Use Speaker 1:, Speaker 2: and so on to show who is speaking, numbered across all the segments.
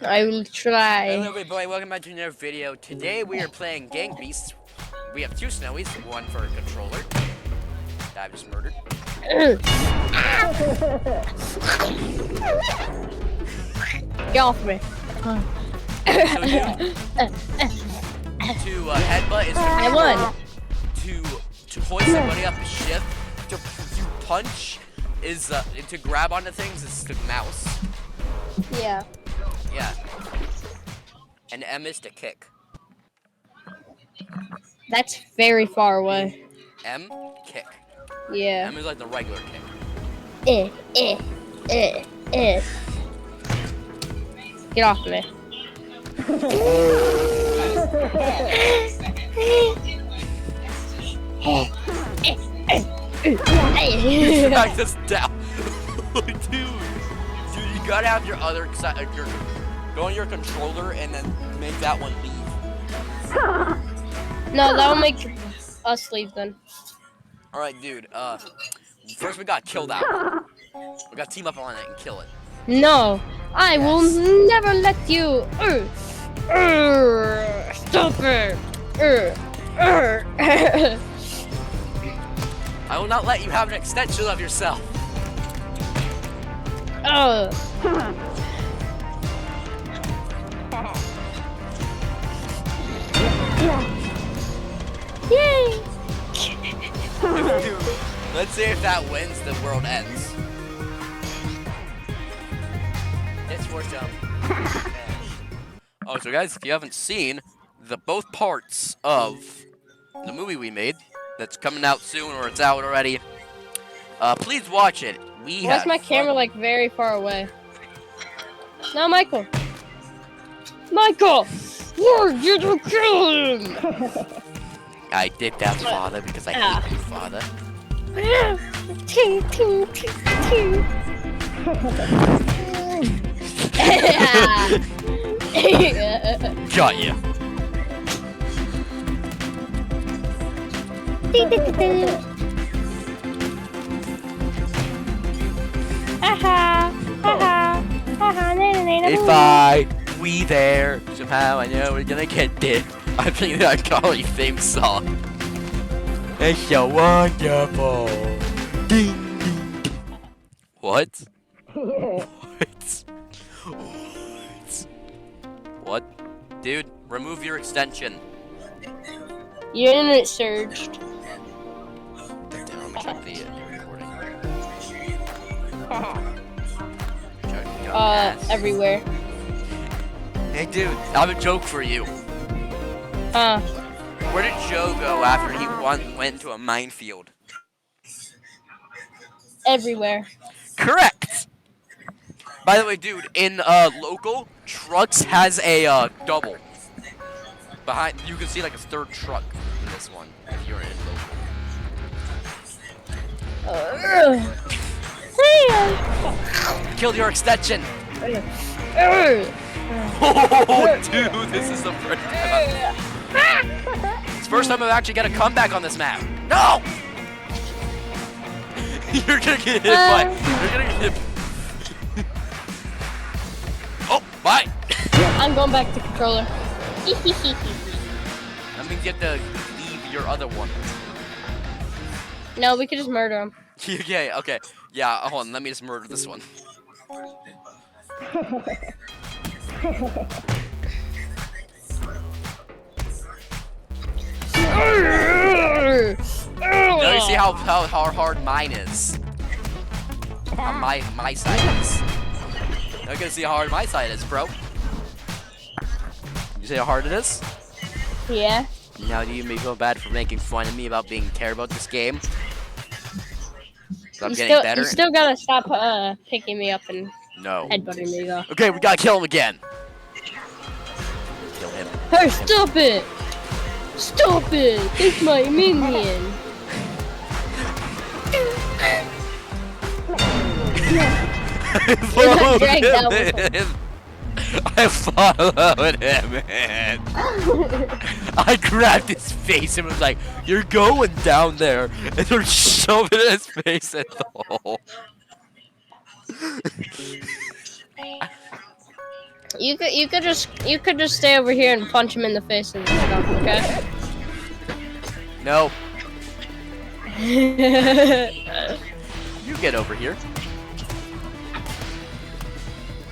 Speaker 1: I will try.
Speaker 2: Hello everybody, welcome back to another video. Today we are playing Gang Beasts. We have two Snowies, one for a controller that I've just murdered.
Speaker 1: Get off me.
Speaker 2: So to headbutt is
Speaker 1: I won.
Speaker 2: to hoist somebody up is shift. To punch is to grab onto things is the mouse.
Speaker 1: Yeah.
Speaker 2: Yeah. And M is to kick.
Speaker 1: That's very far away.
Speaker 2: M, kick.
Speaker 1: Yeah.
Speaker 2: M is like the regular kick.
Speaker 1: Get off me.
Speaker 2: Drag this down. Dude, you gotta have your other side, go on your controller and then make that one leave.
Speaker 1: No, that'll make us leave then.
Speaker 2: Alright, dude, first we gotta kill that one. We gotta team up on it and kill it.
Speaker 1: No, I will never let you. Stop it.
Speaker 2: I will not let you have an extension of yourself.
Speaker 1: Yay!
Speaker 2: Let's see if that wins, the world ends. It's for some. Oh, so guys, if you haven't seen the both parts of the movie we made, that's coming out soon or it's out already, please watch it.
Speaker 1: Why is my camera like very far away? No, Michael. Michael! Where did you kill him?
Speaker 2: I did that, Father, because I hate you, Father. Got ya. If we there, somehow I know we're gonna get there. I'm playing that Golly theme song. It's so wonderful. Ding, ding. What? What? What? Dude, remove your extension.
Speaker 1: Your internet surged.
Speaker 2: Let me check the recording.
Speaker 1: Everywhere.
Speaker 2: Hey dude, I have a joke for you. Where did Joe go after he went into a minefield?
Speaker 1: Everywhere.
Speaker 2: Correct! By the way, dude, in local, Trucks has a double. Behind, you can see like a third truck in this one, if you're in local. Killed your extension! Oh, dude, this is the first time. It's the first time I've actually got a comeback on this map. No! You're gonna get hit by. You're gonna get hit. Oh, bye!
Speaker 1: I'm going back to controller.
Speaker 2: That means you have to leave your other one.
Speaker 1: No, we could just murder him.
Speaker 2: Okay, okay. Yeah, hold on, let me just murder this one. Now you see how hard mine is. How my side is. Now you can see how hard my side is, bro. You see how hard it is?
Speaker 1: Yeah.
Speaker 2: Now do you feel bad for making fun of me about being care about this game? So I'm getting better.
Speaker 1: You still gotta stop picking me up and headbutting me though.
Speaker 2: Okay, we gotta kill him again. Kill him.
Speaker 1: Hey, stop it! Stop it! It's my minion.
Speaker 2: I followed him, man. I grabbed his face and was like, "You're going down there," and they're shoving his face in the hole.
Speaker 1: You could just stay over here and punch him in the face and stuff, okay?
Speaker 2: No, you get over here.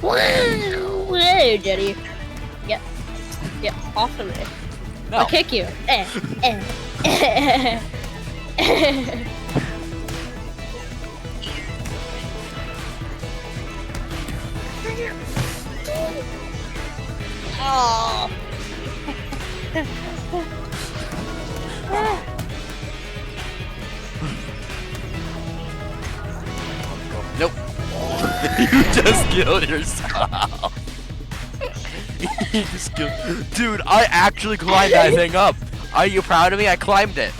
Speaker 1: Whoa, Daddy. Get off of me.
Speaker 2: No.
Speaker 1: I'll kick you. Oh.
Speaker 2: Nope. You just killed yourself. You just killed. Dude, I actually climbed that thing up. Are you proud of me? I climbed it.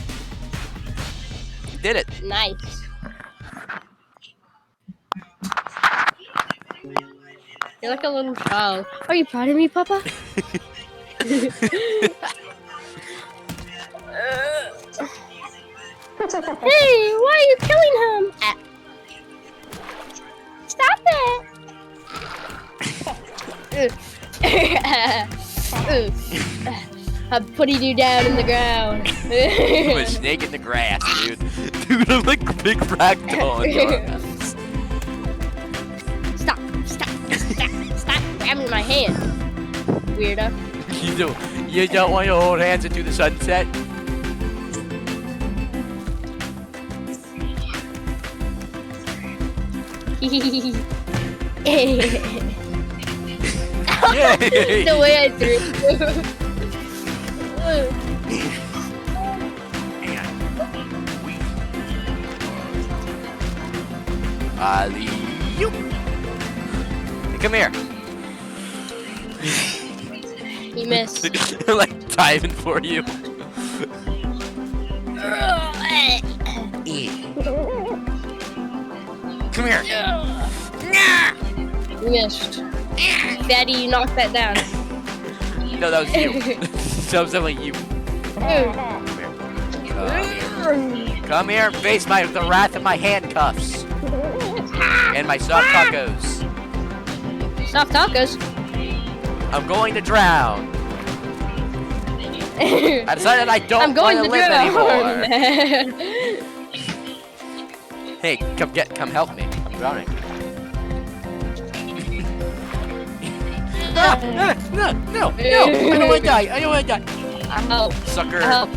Speaker 2: You did it.
Speaker 1: Nice. You're like a little child. Are you proud of me, Papa? Hey, why are you killing him? Stop it! I'm putting you down in the ground.
Speaker 2: I'm a snake in the grass, dude. Dude, I'm like a big ragdoll on your ass.
Speaker 1: Stop grabbing my hand, weirdo.
Speaker 2: You don't want to hold hands into the sunset? Yay!
Speaker 1: The way I threw.
Speaker 2: Ali, you. Come here.
Speaker 1: He missed.
Speaker 2: I'm like diving for you. Come here.
Speaker 1: You missed. Daddy, you knocked that down.
Speaker 2: No, that was you. That was definitely you. Come here, face the wrath of my handcuffs. And my soft tacos.
Speaker 1: Soft tacos?
Speaker 2: I'm going to drown. I decided I don't
Speaker 1: I'm going
Speaker 2: want
Speaker 1: to
Speaker 2: live
Speaker 1: drown.
Speaker 2: anymore. Hey, come help me. I'm drowning. No, I don't want to die. I don't want to die.
Speaker 1: Help.
Speaker 2: Sucker,
Speaker 1: Help.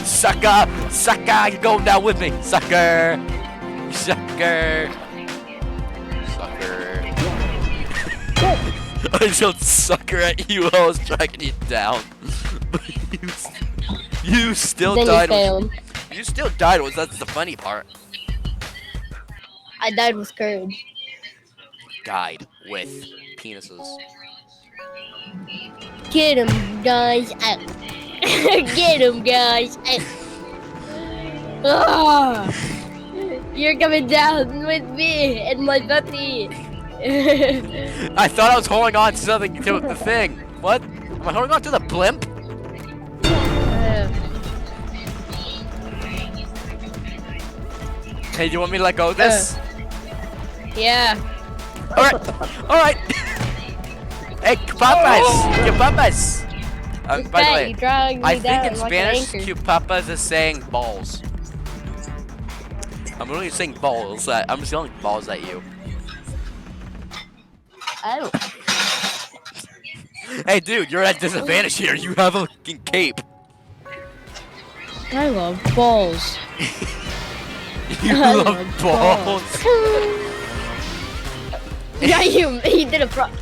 Speaker 2: sucker, you're going down with me. Sucker. I yelled sucker at you while I was dragging you down. But you still
Speaker 1: Then
Speaker 2: died.
Speaker 1: you failed.
Speaker 2: You still died. That's the funny part.
Speaker 1: I died with courage.
Speaker 2: Died with penises.
Speaker 1: Get him, guys. Get him, guys. Ah. You're coming down with me and my puppy.
Speaker 2: I thought I was holding on to something to the thing. What? Am I holding on to the blimp? Hey, do you want me to let go of this?
Speaker 1: Yeah.
Speaker 2: Alright. Hey, papas! You papas! By the way,
Speaker 1: You dragged me
Speaker 2: I think
Speaker 1: down
Speaker 2: in
Speaker 1: like
Speaker 2: Spanish,
Speaker 1: an anchor.
Speaker 2: papas is saying balls. I'm really saying balls. I'm just yelling balls at you.
Speaker 1: Oh.
Speaker 2: Hey, dude, you're at disadvantage here. You have a fucking cape.
Speaker 1: I love balls.
Speaker 2: You
Speaker 1: I
Speaker 2: love balls.
Speaker 1: Yeah, he did a front.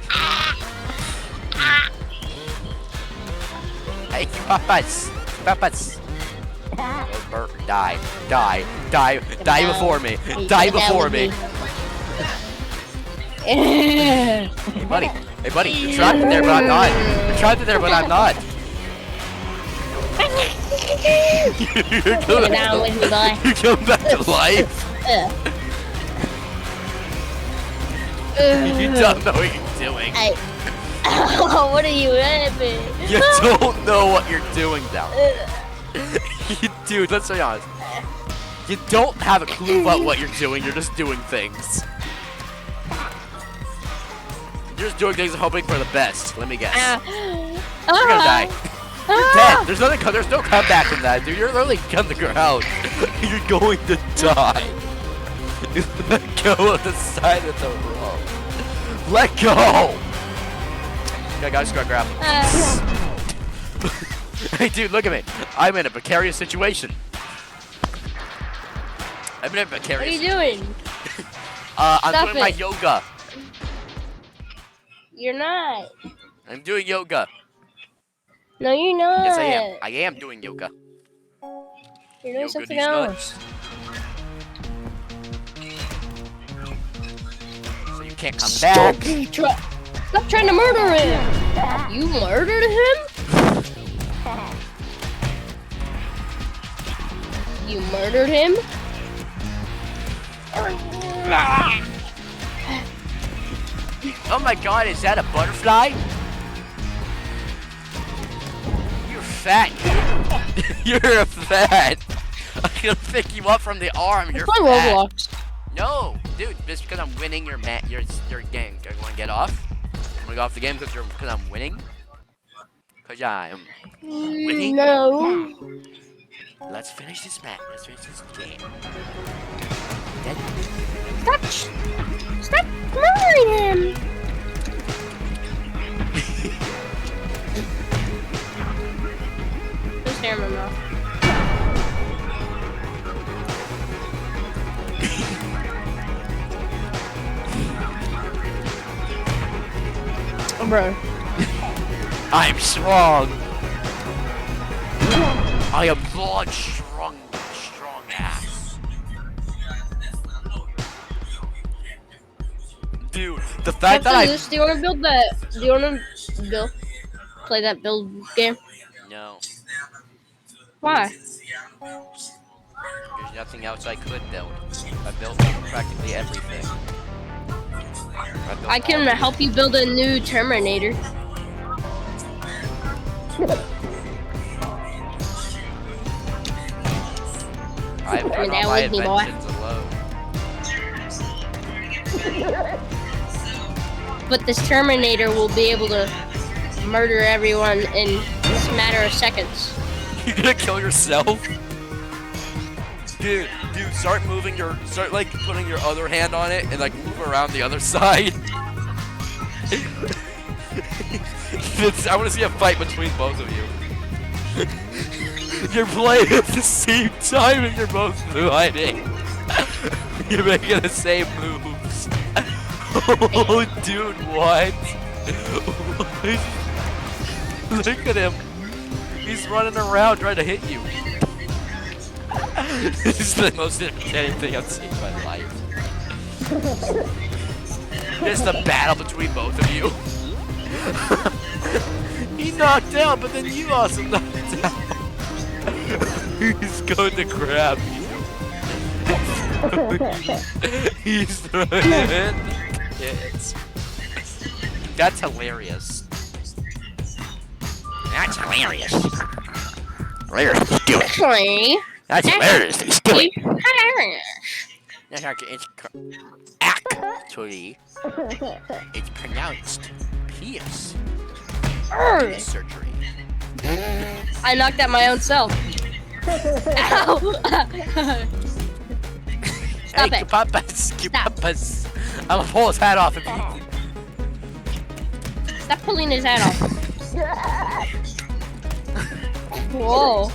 Speaker 2: Hey, papas. Papas. Die before me. Die before me. Hey, buddy. You're trapped in there, but I'm not. You're trapped in there, but I'm not. You're
Speaker 1: Get down with me, boy.
Speaker 2: You're coming back to life. You don't know what you're doing.
Speaker 1: Hey. What are you at me?
Speaker 2: You don't know what you're doing now. Dude, let's be honest. You don't have a clue about what you're doing. You're just doing things. You're just doing things and hoping for the best. Let me guess.
Speaker 1: You're
Speaker 2: You're gonna die. You're dead. There's nothing. There's no comeback from that, dude. You're literally on the ground. You're going to die. Let go of the side of the road. Let go. Yeah, guys, gotta grab him. Hey, dude, look at me. I'm in a precarious situation. I'm in a
Speaker 1: What
Speaker 2: precarious.
Speaker 1: are you doing?
Speaker 2: I'm
Speaker 1: Stop
Speaker 2: doing my
Speaker 1: it.
Speaker 2: yoga.
Speaker 1: You're not.
Speaker 2: I'm doing yoga.
Speaker 1: No, you're not.
Speaker 2: Yes, I am. I am doing yoga.
Speaker 1: You're doing
Speaker 2: Yoga
Speaker 1: something
Speaker 2: these
Speaker 1: else.
Speaker 2: nuts. So you can't come
Speaker 1: Stop,
Speaker 2: back.
Speaker 1: Stop trying to murder him! You murdered him? You murdered him?
Speaker 2: Oh my god, is that a butterfly? You're fat, dude. You're fat. I'm gonna pick you up from the arm. You're
Speaker 1: Play
Speaker 2: fat.
Speaker 1: Roblox.
Speaker 2: No, dude, just because I'm winning your game. Do you want to get off? I'm gonna go off the game because I'm winning? Because I'm winning?
Speaker 1: No.
Speaker 2: Let's finish this match. Let's finish this game.
Speaker 1: Stop murdering him! Who's hammer now? Oh, bro.
Speaker 2: I'm strong. I am large, strong ass. Dude, the fact that
Speaker 1: After this, do you want to build that? Do you want to play that build game?
Speaker 2: No,
Speaker 1: Why?
Speaker 2: there's nothing else I could build. I built practically everything.
Speaker 1: I can help you build a new Terminator.
Speaker 2: I've done
Speaker 1: that
Speaker 2: all my
Speaker 1: with me, boy.
Speaker 2: inventions alone.
Speaker 1: But this Terminator will be able to murder everyone in just a matter of seconds.
Speaker 2: You're gonna kill yourself? Dude, start like putting your other hand on it and like move around the other side. I want to see a fight between both of you. You're playing at the same time and you're both fighting. You're making the same moves. Oh, dude, what? Look at him. He's running around trying to hit you. This is the most entertaining thing I've seen in my life. Just a battle between both of you. He knocked out, but then you also knocked out. He's going to grab you. He's throwing it. Kids. That's hilarious. That's hilarious. Hilarious. Do it.
Speaker 1: Actually,
Speaker 2: That's hilarious. He's doing.
Speaker 1: hilarious.
Speaker 2: Actually, it's pronounced Pierce surgery.
Speaker 1: I knocked out my own self. Ow! Stop
Speaker 2: Hey,
Speaker 1: it.
Speaker 2: Kapapas. I'm gonna pull his hat off if you.
Speaker 1: Stop pulling his hat off. Whoa.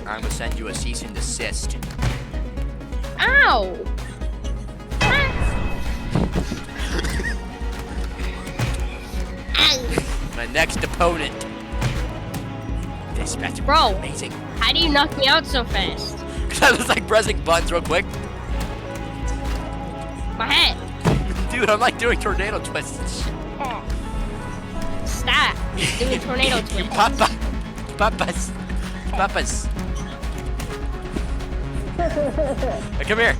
Speaker 2: I'm gonna send you a cease and desist.
Speaker 1: Ow!
Speaker 2: My next opponent. This match
Speaker 1: Bro.
Speaker 2: is amazing.
Speaker 1: How do you knock me out so fast?
Speaker 2: Cause I was like pressing buttons real quick.
Speaker 1: My hat.
Speaker 2: Dude, I'm like doing tornado twists.
Speaker 1: Stop. Doing tornado twist.
Speaker 2: Papas. Hey, come here.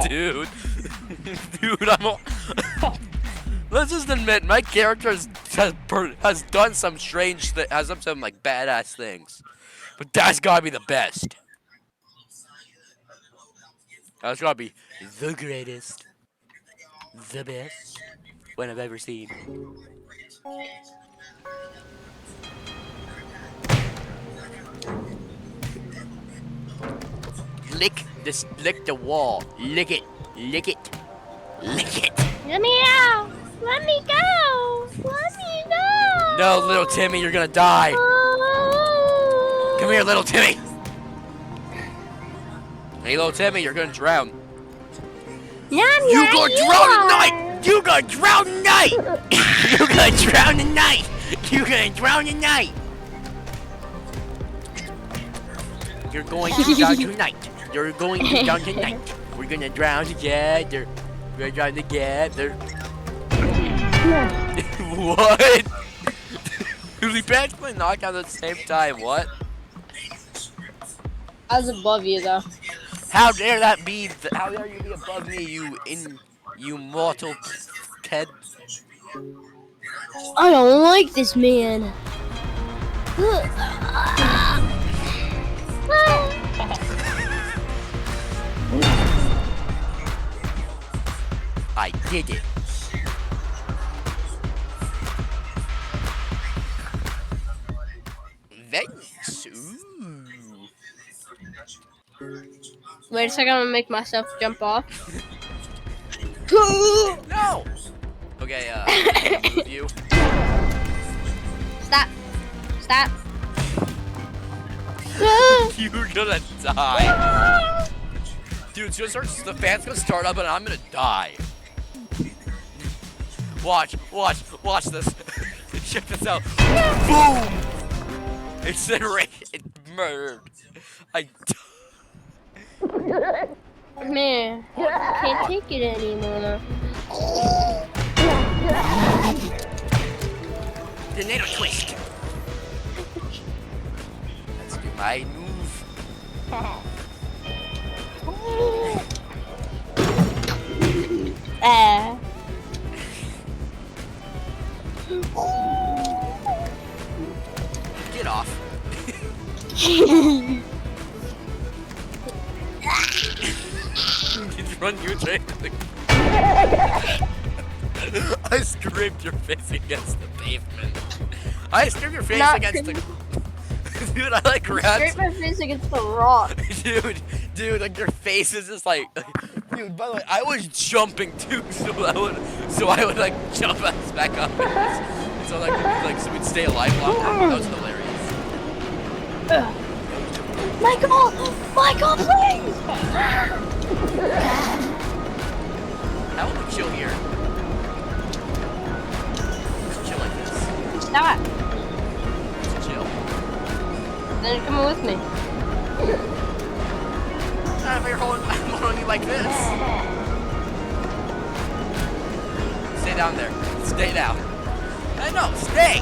Speaker 2: Dude, Let's just admit, my character has done some strange, has done some like badass things, but that's gotta be the best. That's gotta be the greatest, the best one I've ever seen. Lick the wall. Lick it, lick it, lick it.
Speaker 1: Let me out. Let me go. Let me go.
Speaker 2: No, little Timmy, you're gonna die.
Speaker 1: Oh.
Speaker 2: Come here, little Timmy. Hey, little Timmy, you're gonna drown. You gonna drown tonight. You gonna drown tonight. You gonna drown tonight. You gonna drown tonight. You're going to drown tonight. You're going to drown tonight. We're gonna drown together. We're drown together. What? We practically knocked out at the same time. What?
Speaker 1: I was above you though.
Speaker 2: How dare that be? How dare you be above me, you mortal Ted?
Speaker 1: I don't like this man.
Speaker 2: I did it. Thanks. Ooh.
Speaker 1: Wait a second, I'm gonna make myself jump off.
Speaker 2: No. Okay. Move you.
Speaker 1: Stop. Stop.
Speaker 2: You're gonna die. Dude, the fan's gonna start up and I'm gonna die. Watch this. Check this out. Boom! Incinerate. It murdered.
Speaker 1: Man, can't take it anymore.
Speaker 2: Tornado twist. Let's do my move. Get off. Run you straight to the... I scraped your face against the pavement. I scraped your face
Speaker 1: Not
Speaker 2: against the... Dude, I like grabbed...
Speaker 1: Scrape my face against the rock.
Speaker 2: Dude, like your face is just like... Dude, by the way, I was jumping too, so I would like jump us back up. So so we'd stay alive longer. That was hilarious.
Speaker 1: Michael, please!
Speaker 2: How would we chill here? Just chill like this.
Speaker 1: Stop.
Speaker 2: Just chill.
Speaker 1: Then come with me.
Speaker 2: Not if you're holding you like this. Stay down there. Stay down. I know, stay!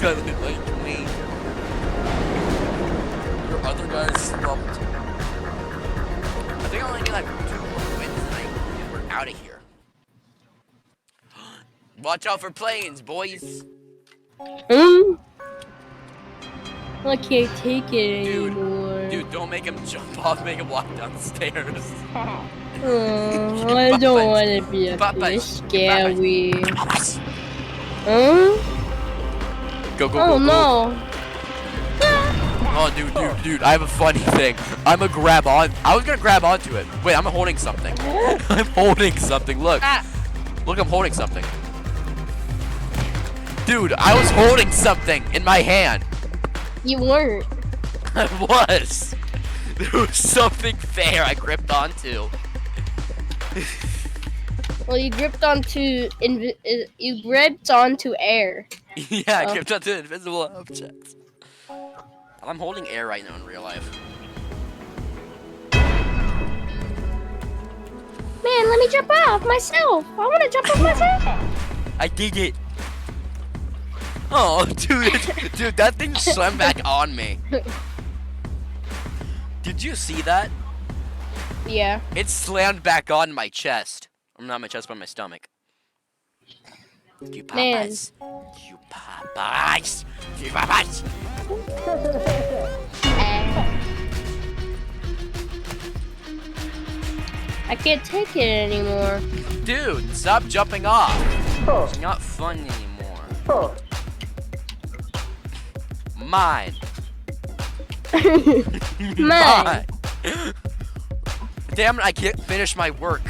Speaker 2: Like me. Your other guys slumped. I think I only need like 2 more wins tonight and we're out of here. Watch out for planes, boys.
Speaker 1: I can't take it anymore.
Speaker 2: Dude, don't make him jump off, make him walk down the stairs.
Speaker 1: I don't want to be a fish, scary. Huh?
Speaker 2: Go,
Speaker 1: Oh no.
Speaker 2: Oh, dude, I have a funny thing. I was gonna grab onto it. Wait, I'm holding something. I'm holding something, look. Look, I'm holding something. Dude, I was holding something in my hand.
Speaker 1: You weren't.
Speaker 2: I was. There was something there I gripped onto.
Speaker 1: Well, you gripped onto air.
Speaker 2: Yeah, I gripped onto an invisible object. I'm holding air right now in real life.
Speaker 1: Man, let me jump off myself. I want to jump off myself.
Speaker 2: I did it. Oh, dude, dude, that thing slammed back on me. Did you see that?
Speaker 1: Yeah.
Speaker 2: It slammed back on my chest. Or not my chest, but my stomach. You
Speaker 1: Man.
Speaker 2: Popeyes. You Popeyes. You Popeyes.
Speaker 1: I can't take it anymore.
Speaker 2: Dude, stop jumping off. It's not fun anymore. Mine.
Speaker 1: Mine.
Speaker 2: Damn it, I can't finish my work.